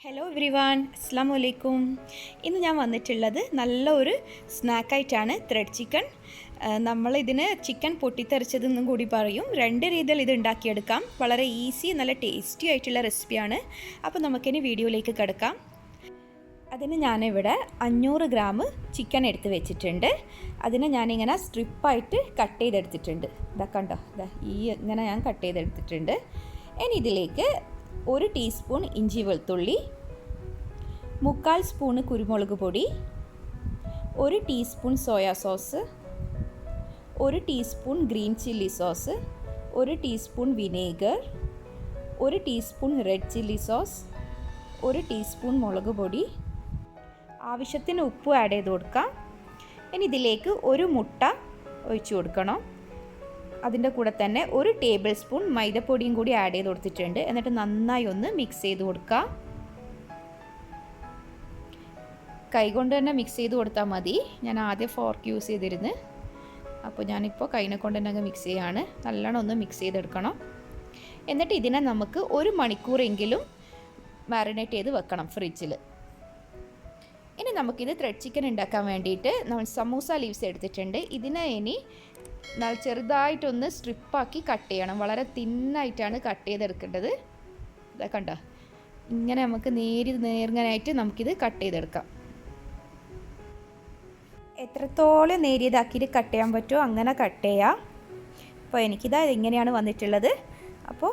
Hello everyone, അസ്സാം വലൈക്കും. ഇന്ന് ഞാൻ വന്നിട്ടുള്ളത് നല്ലൊരു സ്നാക്കായിട്ടാണ്. Thread chicken. നമ്മളിതിന് ചിക്കൻ പൊട്ടിത്തെറിച്ചതെന്നും കൂടി പറയും. രണ്ട് രീതിയിൽ ഇത് ഉണ്ടാക്കിയെടുക്കാം. വളരെ ഈസി, നല്ല ടേസ്റ്റി ആയിട്ടുള്ള റെസിപ്പിയാണ്. അപ്പോൾ നമുക്കിനി വീഡിയോയിലേക്ക് കിടക്കാം. അതിന് ഞാനിവിടെ 500 ഗ്രാം ചിക്കൻ എടുത്ത് വെച്ചിട്ടുണ്ട്. അതിനെ ഞാനിങ്ങനെ സ്ട്രിപ്പായിട്ട് കട്ട് ചെയ്തെടുത്തിട്ടുണ്ട്. ഇതാ കണ്ടോ, ഇങ്ങനെ ഞാൻ കട്ട് ചെയ്തെടുത്തിട്ടുണ്ട്. ഇനി ഇതിലേക്ക് 1 ടീസ്പൂൺ ഇഞ്ചി വെളുത്തുള്ളി, 1/4 സ്പൂണ് കുരുമുളക് പൊടി, 1 teaspoon soya sauce, 1 teaspoon green chilli sauce, 1 teaspoon vinegar, 1 teaspoon red chilli sauce, 1 teaspoon മുളക് പൊടി, ആവശ്യത്തിന് ഉപ്പ് ആഡ് ചെയ്ത് കൊടുക്കാം. ഇനി ഇതിലേക്ക് 1 മുട്ട ഒഴിച്ചു കൊടുക്കണം. അതിൻ്റെ കൂടെ തന്നെ 1 ടേബിൾ സ്പൂൺ മൈദപ്പൊടിയും കൂടി ആഡ് ചെയ്ത് കൊടുത്തിട്ടുണ്ട്. എന്നിട്ട് നന്നായി ഒന്ന് മിക്സ് ചെയ്ത് കൊടുക്കുക. കൈകൊണ്ട് തന്നെ മിക്സ് ചെയ്ത് കൊടുത്താൽ മതി. ഞാൻ ആദ്യം ഫോർക്ക് യൂസ് ചെയ്തിരുന്നു. അപ്പോൾ ഞാനിപ്പോൾ കൈനെ കൊണ്ട് തന്നെ അങ്ങ് മിക്സ് ചെയ്യാണ്. നല്ലോണം ഒന്ന് മിക്സ് ചെയ്തെടുക്കണം. എന്നിട്ട് ഇതിനെ നമുക്ക് 1 മണിക്കൂറെങ്കിലും മാരിനേറ്റ് ചെയ്ത് വെക്കണം ഫ്രിഡ്ജിൽ. ഇനി നമുക്കിത് ത്രെഡ് ചിക്കൻ ഉണ്ടാക്കാൻ വേണ്ടിയിട്ട് നമ്മൾ സമൂസ ലീവ്സ് എടുത്തിട്ടുണ്ട്. ഇതിനെ ഇനി ചെറുതായിട്ടൊന്ന് സ്ട്രിപ്പാക്കി കട്ട് ചെയ്യണം. വളരെ തിന്നായിട്ടാണ് കട്ട് ചെയ്തെടുക്കേണ്ടത്. ഇതൊക്കെ കണ്ടോ, ഇങ്ങനെ നമുക്ക് നേർങ്ങനായിട്ട് നമുക്കിത് കട്ട് ചെയ്തെടുക്കാം. എത്രത്തോളം നേരിയതാക്കിയിട്ട് കട്ട് ചെയ്യാൻ പറ്റുമോ അങ്ങനെ കട്ട് ചെയ്യാം. അപ്പോൾ എനിക്കിതാ ഇങ്ങനെയാണ് വന്നിട്ടുള്ളത്. അപ്പോൾ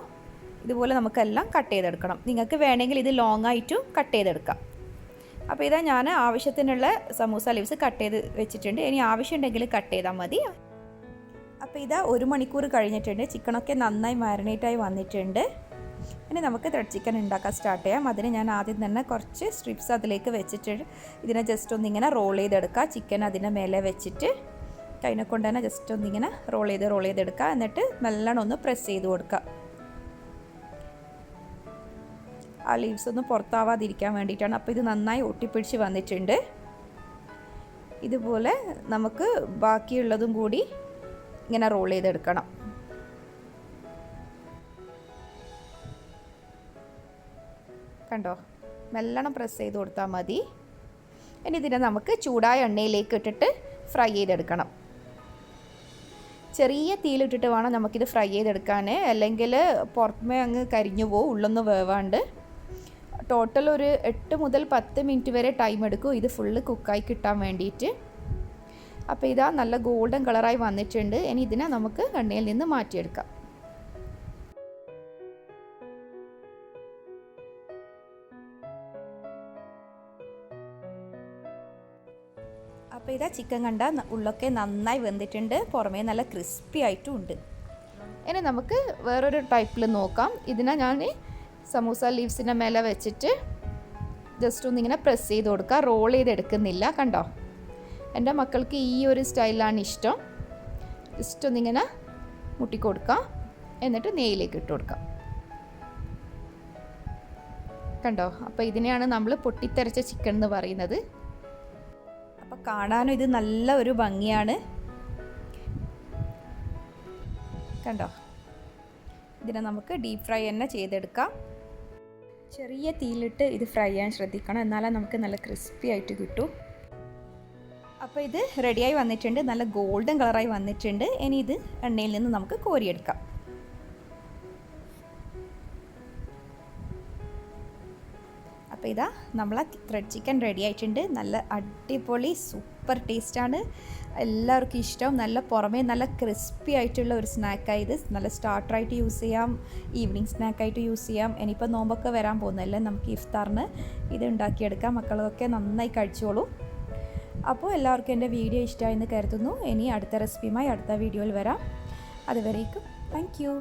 ഇതുപോലെ നമുക്കെല്ലാം കട്ട് ചെയ്തെടുക്കണം. നിങ്ങൾക്ക് വേണമെങ്കിൽ ഇത് ലോങ് ആയിട്ടും കട്ട് ചെയ്തെടുക്കാം. അപ്പോൾ ഇതാ ഞാൻ ആവശ്യത്തിനുള്ള സമൂസ ലീവ്സ് കട്ട് ചെയ്ത് വെച്ചിട്ടുണ്ട്. ഇനി ആവശ്യമുണ്ടെങ്കിൽ കട്ട് ചെയ്താൽ മതി. അപ്പോൾ ഇതാ 1 മണിക്കൂർ കഴിഞ്ഞിട്ടുണ്ട്. ചിക്കനൊക്കെ നന്നായി മാരിനേറ്റായി വന്നിട്ടുണ്ട്. ഇനി നമുക്ക് ത്രെഡ് ചിക്കൻ ഉണ്ടാക്കാൻ സ്റ്റാർട്ട് ചെയ്യാം. അതിന് ഞാൻ ആദ്യം തന്നെ കുറച്ച് സ്ട്രിപ്സ് അതിലേക്ക് വെച്ചിട്ട് ഇതിനെ ജസ്റ്റ് ഒന്നിങ്ങനെ റോൾ ചെയ്തെടുക്കുക. ചിക്കൻ അതിൻ്റെ മേലെ വെച്ചിട്ട് കൈനെ കൊണ്ട് തന്നെ ജസ്റ്റ് ഒന്നിങ്ങനെ റോൾ ചെയ്തെടുക്കുക. എന്നിട്ട് നല്ലോണം ഒന്ന് പ്രസ് ചെയ്ത് കൊടുക്കുക. ആ ലീവ്സ് ഒന്ന് പുറത്താവാതിരിക്കാൻ വേണ്ടിയിട്ടാണ്. അപ്പോൾ ഇത് നന്നായി ഒട്ടിപ്പിടിച്ച് വന്നിട്ടുണ്ട്. ഇതുപോലെ നമുക്ക് ബാക്കിയുള്ളതും കൂടി ഇങ്ങനെ റോൾ ചെയ്തെടുക്കണം. കണ്ടോ, നല്ലോണം പ്രസ് ചെയ്ത് കൊടുത്താൽ മതി. ഇനി ഇതിനെ നമുക്ക് ചൂടായ എണ്ണയിലേക്ക് ഇട്ടിട്ട് ഫ്രൈ ചെയ്തെടുക്കണം. ചെറിയ തീയിലിട്ടിട്ട് വേണം നമുക്കിത് ഫ്രൈ ചെയ്തെടുക്കാൻ. അല്ലെങ്കിൽ പുറമേ അങ്ങ് കരിഞ്ഞു പോകും, ഉള്ളൊന്നും വേവാണ്ട്. ടോട്ടൽ ഒരു 8 മുതൽ 10 മിനിറ്റ് വരെ ടൈം എടുക്കും ഇത് ഫുള്ള് കുക്കായി കിട്ടാൻ വേണ്ടിയിട്ട്. അപ്പോൾ ഇതാ നല്ല ഗോൾഡൻ കളറായി വന്നിട്ടുണ്ട്. ഇനി ഇതിനെ നമുക്ക് എണ്ണയിൽ നിന്ന് മാറ്റിയെടുക്കാം. അപ്പോൾ ഇതാ ചിക്കൻ കണ്ട ഉള്ളൊക്കെ നന്നായി വെന്തിട്ടുണ്ട്. പുറമേ നല്ല ക്രിസ്പി ആയിട്ടും ഉണ്ട്. ഇനി നമുക്ക് വേറൊരു ടൈപ്പിൽ നോക്കാം. ഇതിനെ ഞാൻ സമൂസ ലീവ്സിൻ്റെ മേലെ വെച്ചിട്ട് ജസ്റ്റ് ഒന്നിങ്ങനെ പ്രസ് ചെയ്ത് കൊടുക്കുക. റോൾ ചെയ്തെടുക്കുന്നില്ല. കണ്ടോ, എൻ്റെ മക്കൾക്ക് ഈ ഒരു സ്റ്റൈലാണ് ഇഷ്ടം. ജസ്റ്റ് ഒന്നിങ്ങനെ മുട്ടിക്കൊടുക്കാം. എന്നിട്ട് നെയ്യിലേക്ക് ഇട്ട് കൊടുക്കാം. കണ്ടോ, അപ്പോൾ ഇതിനെയാണ് നമ്മൾ പൊട്ടിത്തെറിച്ച ചിക്കൻ എന്ന് പറയുന്നത്. അപ്പോൾ കാണാനും ഇത് നല്ല ഒരു ഭംഗിയാണ്. കണ്ടോ, ഇതിനെ നമുക്ക് ഡീപ്പ് ഫ്രൈ തന്നെ ചെയ്തെടുക്കാം. ചെറിയ തീയിലിട്ട് ഇത് ഫ്രൈ ചെയ്യാൻ ശ്രദ്ധിക്കണം. എന്നാലേ നമുക്ക് നല്ല ക്രിസ്പി ആയിട്ട് കിട്ടും. അപ്പോൾ ഇത് റെഡിയായി വന്നിട്ടുണ്ട്. നല്ല ഗോൾഡൻ കളറായി വന്നിട്ടുണ്ട്. ഇനി ഇത് എണ്ണയിൽ നിന്ന് നമുക്ക് കോരിയെടുക്കാം. അപ്പോൾ ഇതാ നമ്മളെ ത്രെഡ് ചിക്കൻ റെഡി ആയിട്ടുണ്ട്. നല്ല അടിപൊളി സൂപ്പർ ടേസ്റ്റാണ്. എല്ലാവർക്കും ഇഷ്ടം. നല്ല പുറമേ നല്ല ക്രിസ്പി ആയിട്ടുള്ള ഒരു സ്നാക്കായി. ഇത് നല്ല സ്റ്റാർട്ടറായിട്ട് യൂസ് ചെയ്യാം, ഈവനിങ് സ്നാക്കായിട്ട് യൂസ് ചെയ്യാം. ഇനിയിപ്പോൾ നോമ്പൊക്കെ വരാൻ പോകുന്നതല്ലേ, നമുക്ക് ഇഫ്താറിന് ഇത് ഉണ്ടാക്കിയെടുക്കാം. മക്കളൊക്കെ നന്നായി കഴിച്ചോളൂ. അപ്പോൾ എല്ലാവർക്കും എൻ്റെ വീഡിയോ ഇഷ്ടമായെന്ന് കരുതുന്നു. ഇനി അടുത്ത റെസിപ്പിയുമായി അടുത്ത വീഡിയോയിൽ വരാം. അതുവരേക്കും താങ്ക് യു.